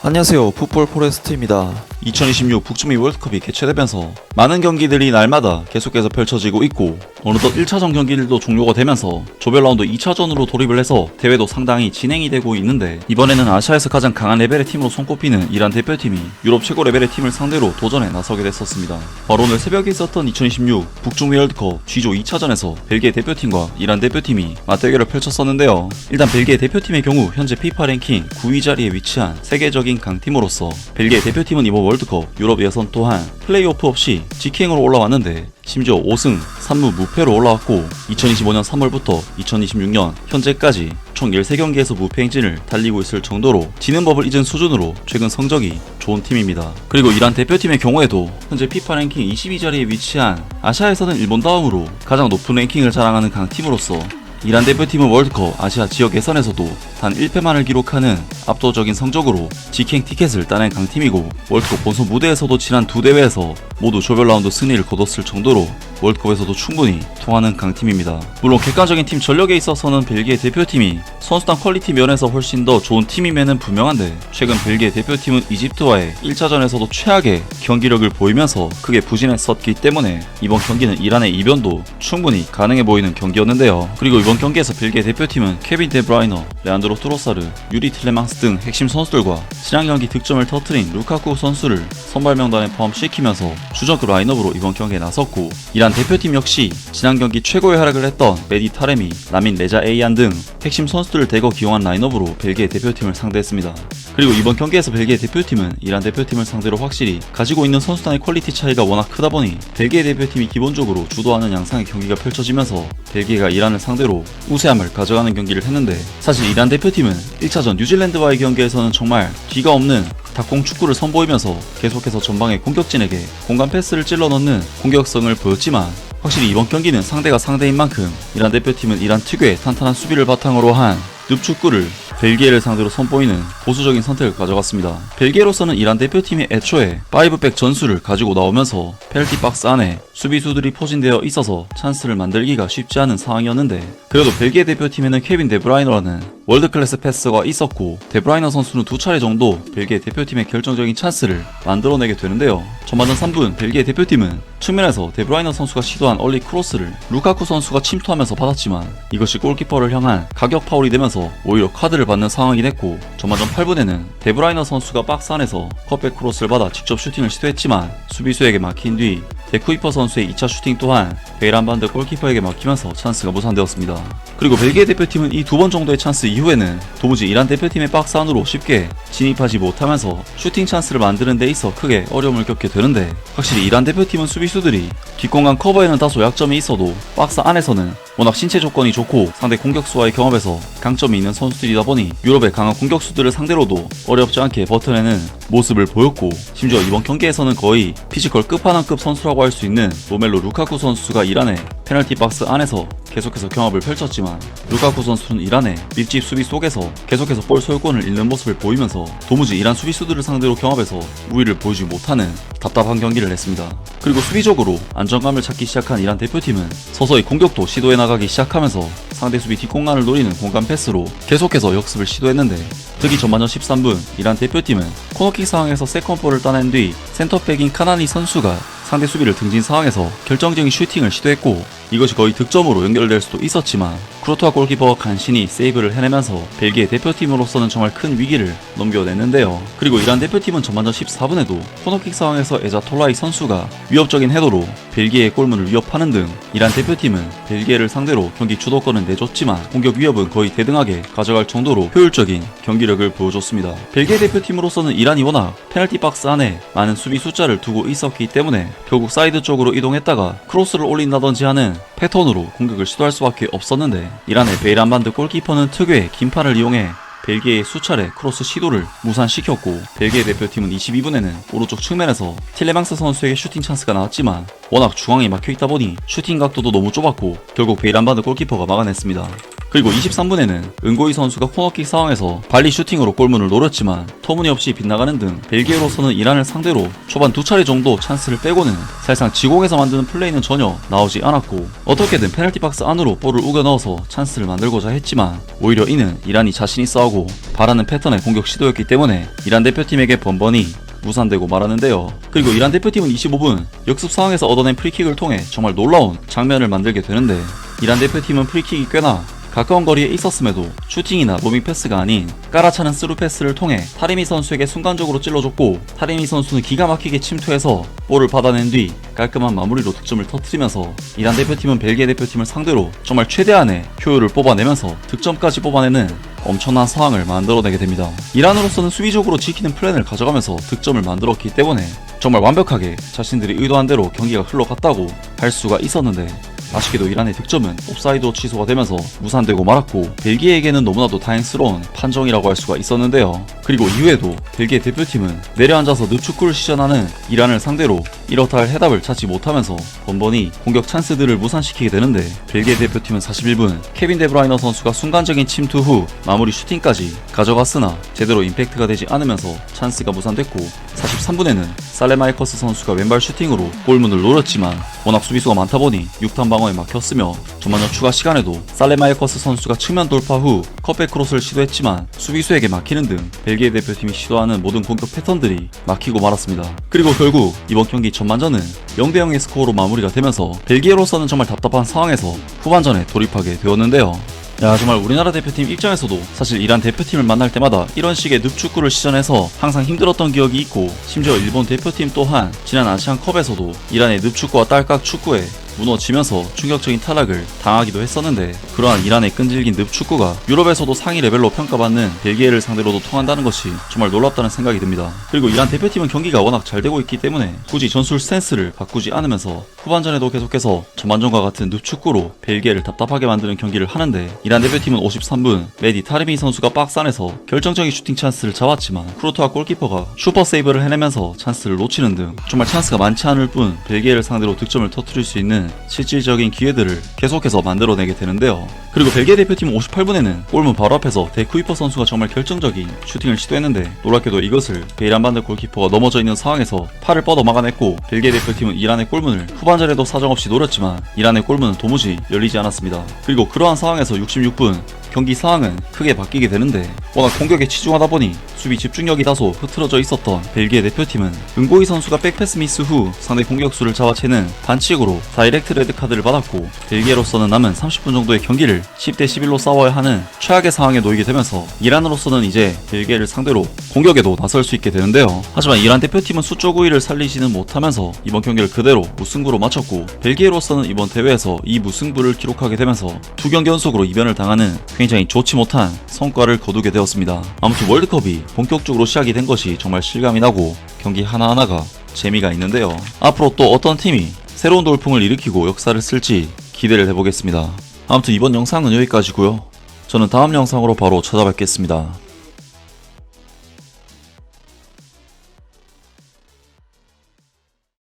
안녕하세요. 풋볼 포레스트입니다. 2026 북중미 월드컵이 개최되면서 많은 경기들이 날마다 계속해서 펼쳐지고 있고 어느덧 1차전 경기들도 종료가 되면서 조별 라운드 2차전으로 돌입을 해서 대회도 상당히 진행이 되고 있는데, 이번에는 아시아에서 가장 강한 레벨의 팀으로 손꼽히는 이란 대표팀이 유럽 최고 레벨의 팀을 상대로 도전에 나서게 됐었습니다. 바로 오늘 새벽에 있었던 2026 북중미 월드컵 G조 2차전에서 벨기에 대표팀과 이란 대표팀이 맞대결을 펼쳤었는데요. 일단 벨기에 대표팀의 경우 현재 피파 랭킹 9위 자리에 위치한 세계적인 강팀으로서 벨기에 대표팀은 이번 월드컵 유럽 예선 또한 플레이오프 없이 직행으로 올라왔는데, 심지어 5승 3무 무패로 올라왔고 2025년 3월부터 2026년 현재까지 총 13경기에서 무패 행진을 달리고 있을 정도로 지는 법을 잊은 수준으로 최근 성적이 좋은 팀입니다. 그리고 이란 대표팀의 경우에도 현재 피파 랭킹 22 자리에 위치한 아시아에서는 일본 다음으로 가장 높은 랭킹을 자랑하는 강팀으로서 이란 대표팀은 월드컵 아시아 지역 예선에서도 단 1패만을 기록하는 압도적인 성적으로 직행 티켓을 따낸 강팀이고, 월드컵 본선 무대에서도 지난 두 대회에서 모두 조별 라운드 승리를 거뒀을 정도로 월드컵에서도 충분히 통하는 강팀입니다. 물론 객관적인 팀 전력에 있어서는 벨기에 대표팀이 선수단 퀄리티 면에서 훨씬 더 좋은 팀임에는 분명한데, 최근 벨기에 대표팀은 이집트와의 1차전에서도 최악의 경기력을 보이면서 크게 부진했었기 때문에 이번 경기는 이란의 이변도 충분히 가능해 보이는 경기였는데요. 그리고 이번 경기에서 벨기에 대표팀은 케빈 데브라이너, 레안드로 트로사르, 유리 틸레망스 등 핵심 선수들과 지난 경기 득점을 터뜨린 루카쿠 선수를 선발 명단에 포함시키면서 주전급 라인업으로 이번 경기에 나섰고, 이란 대표팀 역시 지난 경기 최고의 활약을 했던 메디 타레미, 라민 레자 에이안 등 핵심 선수들을 대거 기용한 라인업으로 벨기에 대표팀을 상대했습니다. 그리고 이번 경기에서 벨기에 대표팀은 이란 대표팀을 상대로 확실히 가지고 있는 선수단의 퀄리티 차이가 워낙 크다 보니 벨기에 대표팀이 기본적으로 주도하는 양상의 경기가 펼쳐지면서 벨기에가 이란을 상대로 우세함을 가져가는 경기를 했는데, 사실 이란 대표팀은 1차전 뉴질랜드와의 경기에서는 정말 뒤가 없는 닭공 축구를 선보이면서 계속해서 전방의 공격진에게 공간 패스를 찔러 넣는 공격성을 보였지만, 확실히 이번 경기는 상대가 상대인 만큼 이란 대표팀은 이란 특유의 탄탄한 수비를 바탕으로 한 늪축구를 벨기에를 상대로 선보이는 보수적인 선택을 가져갔습니다. 벨기에로서는 이란 대표팀이 애초에 5백 전술을 가지고 나오면서 페널티 박스 안에 수비수들이 포진되어 있어서 찬스를 만들기가 쉽지 않은 상황이었는데, 그래도 벨기에 대표팀에는 케빈 데브라이너라는 월드클래스 패스가 있었고, 데브라이너 선수는 두 차례 정도 벨기에 대표팀의 결정적인 찬스를 만들어내게 되는데요. 전반전 3분 벨기에 대표팀은 측면에서 데브라이너 선수가 시도한 얼리 크로스를 루카쿠 선수가 침투하면서 받았지만 이것이 골키퍼를 향한 가격 파울이 되면서 오히려 카드를 받는 상황이 됐고, 전반전 8분에는 데브라이너 선수가 박스 안에서 컵백 크로스를 받아 직접 슈팅을 시도했지만 수비수에게 막힌 뒤 데쿠이퍼 선수의 2차 슈팅 또한 베이란반드 골키퍼에게 막히면서 찬스가 무산되었습니다. 그리고 벨기에 대표팀은 이 두 번 정도의 찬스 이후에는 도무지 이란 대표팀의 박스 안으로 쉽게 진입하지 못하면서 슈팅 찬스를 만드는 데 있어 크게 어려움을 겪게 되는데, 확실히 이란 대표팀은 수비수들이 뒷공간 커버에는 다소 약점이 있어도 박스 안에서는 워낙 신체 조건이 좋고 상대 공격수와의 경험에서 강점이 있는 선수들이다 보니 유럽의 강한 공격수들을 상대로도 어렵지 않게 버텨내는 모습을 보였고, 심지어 이번 경기에서는 거의 피지컬 끝판왕급 선수라고 할 수 있는 로멜로 루카쿠 선수가 이란의 페널티 박스 안에서 계속해서 경합을 펼쳤지만, 루카쿠 선수는 이란의 밀집 수비 속에서 계속해서 볼 소유권을 잃는 모습을 보이면서 도무지 이란 수비수들을 상대로 경합에서 우위를 보이지 못하는 답답한 경기를 했습니다. 그리고 수비적으로 안정감을 찾기 시작한 이란 대표팀은 서서히 공격도 시도해 나가기 시작하면서 상대 수비 뒷공간을 노리는 공간 패스로 계속해서 역습을 시도했는데, 특히 전반전 13분 이란 대표팀은 코너킥 상황에서 세컨볼을 따낸 뒤 센터백인 카나니 선수가 상대 수비를 등진 상황에서 결정적인 슈팅을 시도했고, 이것이 거의 득점으로 연결될 수도 있었지만 쿠르투아 골키퍼가 간신히 세이브를 해내면서 벨기에 대표팀으로서는 정말 큰 위기를 넘겨냈는데요. 그리고 이란 대표팀은 전반전 14분에도 코너킥 상황에서 에자톨라이 선수가 위협적인 헤더로 벨기에의 골문을 위협하는 등 이란 대표팀은 벨기에를 상대로 경기 주도권은 내줬지만 공격 위협은 거의 대등하게 가져갈 정도로 효율적인 경기력을 보여줬습니다. 벨기에 대표팀으로서는 이란이 워낙 페널티 박스 안에 많은 수비 숫자를 두고 있었기 때문에 결국 사이드 쪽으로 이동했다가 크로스를 올린다든지 하는 패턴으로 공격을 시도할 수밖에 없었는데, 이란의 베이란반드 골키퍼는 특유의 긴팔을 이용해 벨기에의 수차례 크로스 시도를 무산시켰고, 벨기에 대표팀은 22분에는 오른쪽 측면에서 틸레망스 선수에게 슈팅 찬스가 나왔지만 워낙 중앙이 막혀있다 보니 슈팅 각도도 너무 좁았고 결국 베이란반드 골키퍼가 막아냈습니다. 그리고 23분에는 은고이 선수가 코너킥 상황에서 발리 슈팅으로 골문을 노렸지만 터무니없이 빗나가는 등 벨기에로서는 이란을 상대로 초반 2차례 정도 찬스를 빼고는 사실상 지공에서 만드는 플레이는 전혀 나오지 않았고 어떻게든 페널티 박스 안으로 볼을 우겨 넣어서 찬스를 만들고자 했지만 오히려 이는 이란이 자신 있어 하고 바라는 패턴의 공격 시도였기 때문에 이란 대표팀에게 번번이 무산되고 말았는데요. 그리고 이란 대표팀은 25분 역습 상황에서 얻어낸 프리킥을 통해 정말 놀라운 장면을 만들게 되는데 이란 대표팀은 프리킥이 꽤나 가까운 거리에 있었음에도 슈팅이나 로밍 패스가 아닌 깔아차는 스루 패스를 통해 타리미 선수에게 순간적으로 찔러줬고 타리미 선수는 기가 막히게 침투해서 볼을 받아낸 뒤 깔끔한 마무리로 득점을 터뜨리면서 이란 대표팀은 벨기에 대표팀을 상대로 정말 최대한의 효율을 뽑아내면서 득점까지 뽑아내는 엄청난 상황을 만들어내게 됩니다. 이란으로서는 수비적으로 지키는 플랜을 가져가면서 득점을 만들었기 때문에 정말 완벽하게 자신들이 의도한 대로 경기가 흘러갔다고 할 수가 있었는데 아쉽게도 이란의 득점은 옵사이드 취소가 되면서 무산되고 말았고 벨기에에게는 너무나도 다행스러운 판정이라고 할 수가 있었는데요. 그리고 이후에도 벨기에 대표팀은 내려앉아서 늪축구를 시전하는 이란을 상대로 이렇다 할 해답을 찾지 못하면서 번번이 공격 찬스들을 무산시키게 되는데 벨기에 대표팀은 41분 케빈 데브라이너 선수가 순간적인 침투 후 마무리 슈팅까지 가져갔으나 제대로 임팩트가 되지 않으면서 찬스가 무산됐고 43분에는 살레마이커스 선수가 왼발 슈팅으로 골문을 노렸지만 워낙 수비수가 많다 보니 6탄 방어에 막혔으며 전반전 추가 시간에도 살레마이커스 선수가 측면 돌파 후 컵백 크로스를 시도했지만 수비수에게 막히는 등 벨기에 대표팀이 시도하는 모든 공격 패턴들이 막히고 말았습니다. 그리고 결국 이번 경기 전반전은 0대0의 스코어로 마무리가 되면서 벨기에로서는 정말 답답한 상황에서 후반전에 돌입하게 되었는데요. 정말 우리나라 대표팀 입장에서도 사실 이란 대표팀을 만날 때마다 이런 식의 늪축구를 시전해서 항상 힘들었던 기억이 있고 심지어 일본 대표팀 또한 지난 아시안컵에서도 이란의 늪축구와 딸깍 축구에 무너지면서 충격적인 타락을 당하기도 했었는데 그러한 이란의 끈질긴 늪축구가 유럽에서도 상위 레벨로 평가받는 벨기에를 상대로도 통한다는 것이 정말 놀랍다는 생각이 듭니다. 그리고 이란 대표팀은 경기가 워낙 잘 되고 있기 때문에 굳이 전술 스탠스를 바꾸지 않으면서 후반전에도 계속해서 전반전과 같은 늪축구로 벨기에를 답답하게 만드는 경기를 하는데 이란 대표팀은 53분 메디 타르미 선수가 박스 안에서 결정적인 슈팅 찬스를 잡았지만 쿠르투아 골키퍼가 슈퍼 세이브를 해내면서 찬스를 놓치는 등 정말 찬스가 많지 않을 뿐 벨기에를 상대로 득점을 터뜨릴 수 있는 실질적인 기회들을 계속해서 만들어내게 되는데요. 그리고 벨기에 대표팀은 58분에는 골문 바로 앞에서 데쿠이퍼 선수가 정말 결정적인 슈팅을 시도했는데 놀랍게도 이것을 베이란 반들 골키퍼가 넘어져 있는 상황에서 팔을 뻗어 막아냈고 벨기에 대표팀은 이란의 골문을 후반전에도 사정없이 노렸지만 이란의 골문은 도무지 열리지 않았습니다. 그리고 그러한 상황에서 66분 경기 상황은 크게 바뀌게 되는데 워낙 공격에 치중하다 보니 수비 집중력이 다소 흐트러져 있었던 벨기에 대표팀은 은고이 선수가 백패스 미스 후 상대 공격수를 잡아채는 반칙으로 다이렉트 레드카드를 받았고 벨기에로서는 남은 30분 정도의 경기를 10대 11로 싸워야 하는 최악의 상황에 놓이게 되면서 이란으로서는 이제 벨기에를 상대로 공격에도 나설 수 있게 되는데요. 하지만 이란 대표팀은 수적 우위를 살리지는 못하면서 이번 경기를 그대로 무승부로 마쳤고 벨기에로서는 이번 대회에서 이 무승부를 기록하게 되면서 2경기 연속으로 이변을 당하는 굉장히 좋지 못한 성과를 거두게 되었습니다. 아무튼 월드컵이 본격적으로 시작이 된 것이 정말 실감이 나고 경기 하나하나가 재미가 있는데요. 앞으로 또 어떤 팀이 새로운 돌풍을 일으키고 역사를 쓸지 기대를 해보겠습니다. 아무튼 이번 영상은 여기까지고요. 저는 다음 영상으로 바로 찾아뵙겠습니다.